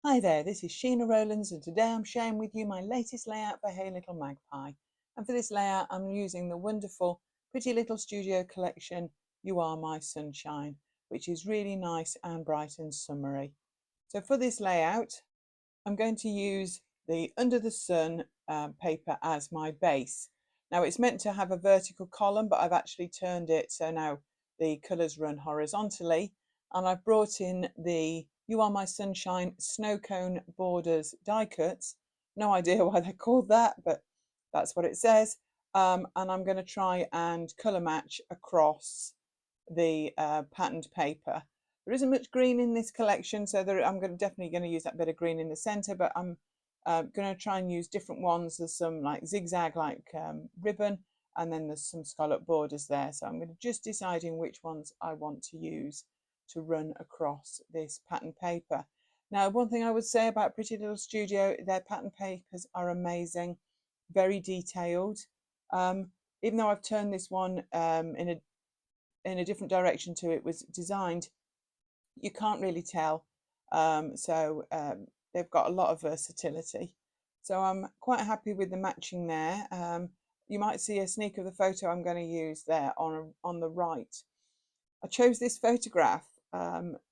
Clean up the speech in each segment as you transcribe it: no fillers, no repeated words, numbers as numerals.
Hi there, this is Sheena Rowlands and today I'm sharing with you my latest layout for Hey Little Magpie. And for this layout I'm using the wonderful Pretty Little Studio collection You Are My Sunshine, which is really nice and bright and summery. So for this layout I'm going to use the Under the Sun paper as my base. Now it's meant to have a vertical column, but I've actually turned it so now the colours run horizontally, and I've brought in the You Are My Sunshine Snowcone Borders die cuts. No idea why they're called that, but that's what it says. And I'm going to try and colour match across the patterned paper. There isn't much green in this collection, so I'm definitely going to use that bit of green in the centre, but I'm going to try and use different ones. There's some like zigzag like ribbon, and then there's some scallop borders there. So I'm going to just deciding which ones I want to use to run across this pattern paper. Now, one thing I would say about Pretty Little Studio, their pattern papers are amazing, very detailed. Even though I've turned this one in a different direction to it was designed, you can't really tell. They've got a lot of versatility. So I'm quite happy with the matching there. You might see a sneak of the photo I'm going to use there on the right. I chose this photograph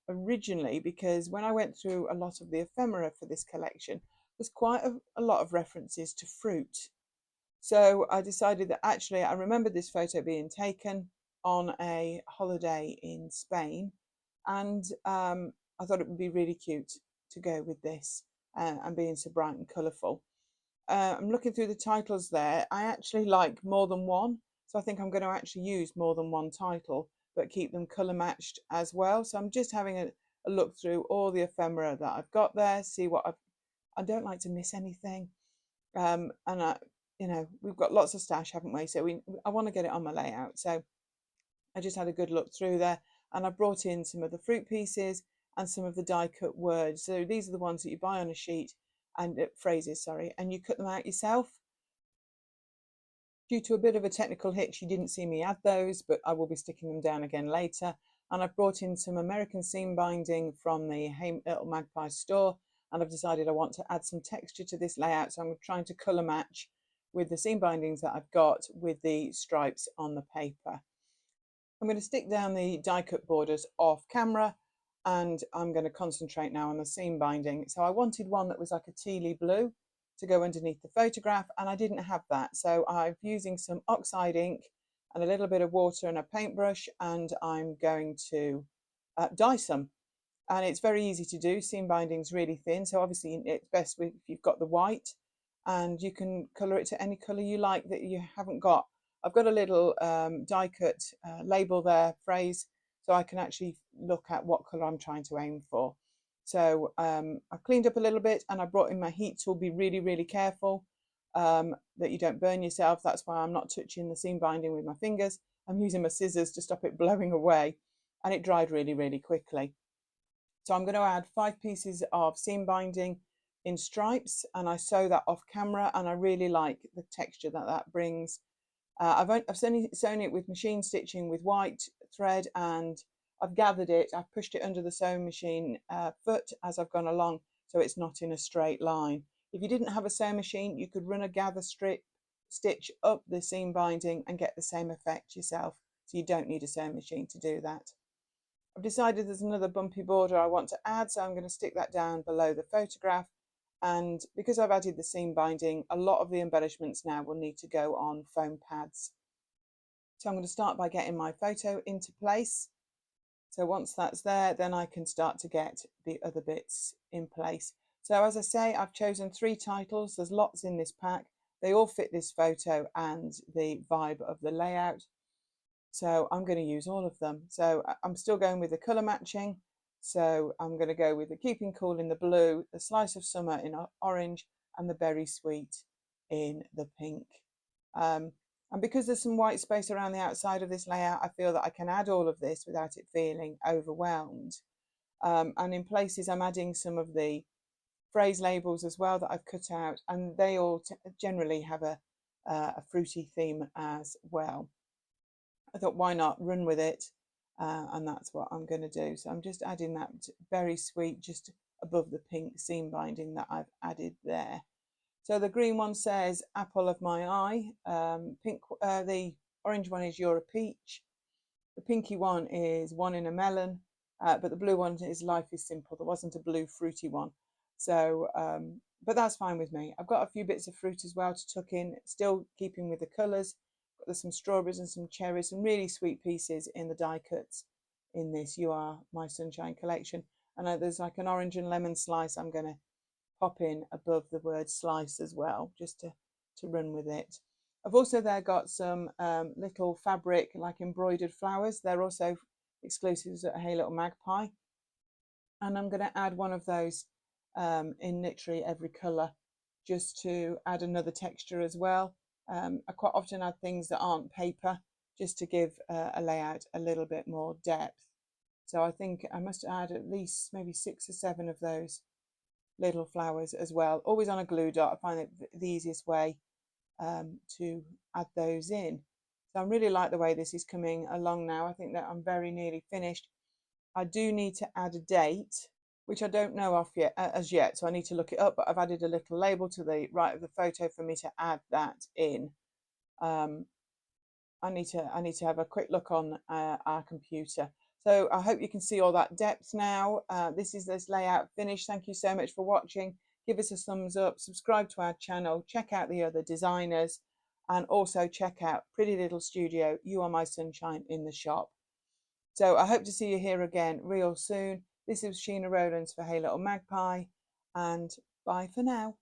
originally because when I went through a lot of the ephemera for this collection, there's quite a lot of references to fruit. So I decided that actually I remembered this photo being taken on a holiday in Spain, and I thought it would be really cute to go with this and being so bright and colourful. I'm looking through the titles there. I actually like more than one, so I think I'm going to actually use more than one title, but keep them colour matched as well. So I'm just having a look through all the ephemera that I've got there, see what I don't like to miss anything. And we've got lots of stash, haven't we? So I want to get it on my layout. So I just had a good look through there, and I brought in some of the fruit pieces and some of the die cut words. So these are the ones that you buy on a sheet and phrases, sorry, and you cut them out yourself. Due to a bit of a technical hitch, you didn't see me add those, but I will be sticking them down again later. And I've brought in some American seam binding from the Hey Little Magpie store, and I've decided I want to add some texture to this layout, so I'm trying to colour match with the seam bindings that I've got with the stripes on the paper. I'm going to stick down the die cut borders off camera, and I'm going to concentrate now on the seam binding. So I wanted one that was like a tealy blue to go underneath the photograph, and I didn't have that. So I'm using some oxide ink and a little bit of water and a paintbrush, and I'm going to dye some. And it's very easy to do. Seam binding is really thin, so obviously it's best if you've got the white, and you can colour it to any colour you like that you haven't got. I've got a little die cut label there, phrase, so I can actually look at what colour I'm trying to aim for. So I've cleaned up a little bit, and I brought in my heat tool. Be really, really careful that you don't burn yourself. That's why I'm not touching the seam binding with my fingers. I'm using my scissors to stop it blowing away, and it dried really, really quickly. So I'm going to add 5 pieces of seam binding in stripes, and I sew that off camera, and I really like the texture that that brings. I've sewn it with machine stitching with white thread, and I've gathered it. I've pushed it under the sewing machine foot as I've gone along, so it's not in a straight line. If you didn't have a sewing machine, you could run a gather strip stitch up the seam binding and get the same effect yourself, so you don't need a sewing machine to do that. I've decided there's another bumpy border I want to add, so I'm going to stick that down below the photograph. And because I've added the seam binding, a lot of the embellishments now will need to go on foam pads. So I'm going to start by getting my photo into place. So once that's there, then I can start to get the other bits in place. So as I say, I've chosen 3 titles. There's lots in this pack. They all fit this photo and the vibe of the layout. So I'm going to use all of them. So I'm still going with the colour matching. So I'm going to go with the Keeping Cool in the blue, the Slice of Summer in orange, and the Berry Sweet in the pink. And because there's some white space around the outside of this layout, I feel that I can add all of this without it feeling overwhelmed. And in places I'm adding some of the phrase labels as well that I've cut out, and they all generally have a fruity theme as well. I thought, why not run with it? And that's what I'm going to do. So I'm just adding that Berry Sweet just above the pink seam binding that I've added there. So the green one says apple of my eye, the orange one is you're a peach, the pinky one is one in a melon, but the blue one is life is simple. There wasn't a blue fruity one. So, but that's fine with me. I've got a few bits of fruit as well to tuck in, still keeping with the colours. There's some strawberries and some cherries, some really sweet pieces in the die cuts in this You Are My Sunshine collection. And there's like an orange and lemon slice I'm going to pop in above the word slice as well, just to run with it. I've also there got some little fabric like embroidered flowers. They're also exclusives at Hey Little Magpie. And I'm going to add one of those in literally every colour, just to add another texture as well. I quite often add things that aren't paper, just to give a layout a little bit more depth. So I think I must add at least maybe 6 or 7 of those little flowers as well, always on a glue dot. I find it the easiest way to add those in. So I really like the way this is coming along now. I think that I'm very nearly finished. I do need to add a date, which I don't know off yet as yet, so I need to look it up, but I've added a little label to the right of the photo for me to add that in. I need to have a quick look on our computer. So I hope you can see all that depth now. This is this layout finished. Thank you so much for watching. Give us a thumbs up, subscribe to our channel, check out the other designers, and also check out Pretty Little Studio, You Are My Sunshine in the shop. So I hope to see you here again real soon. This is Sheena Rowlands for Hey Little Magpie, and bye for now.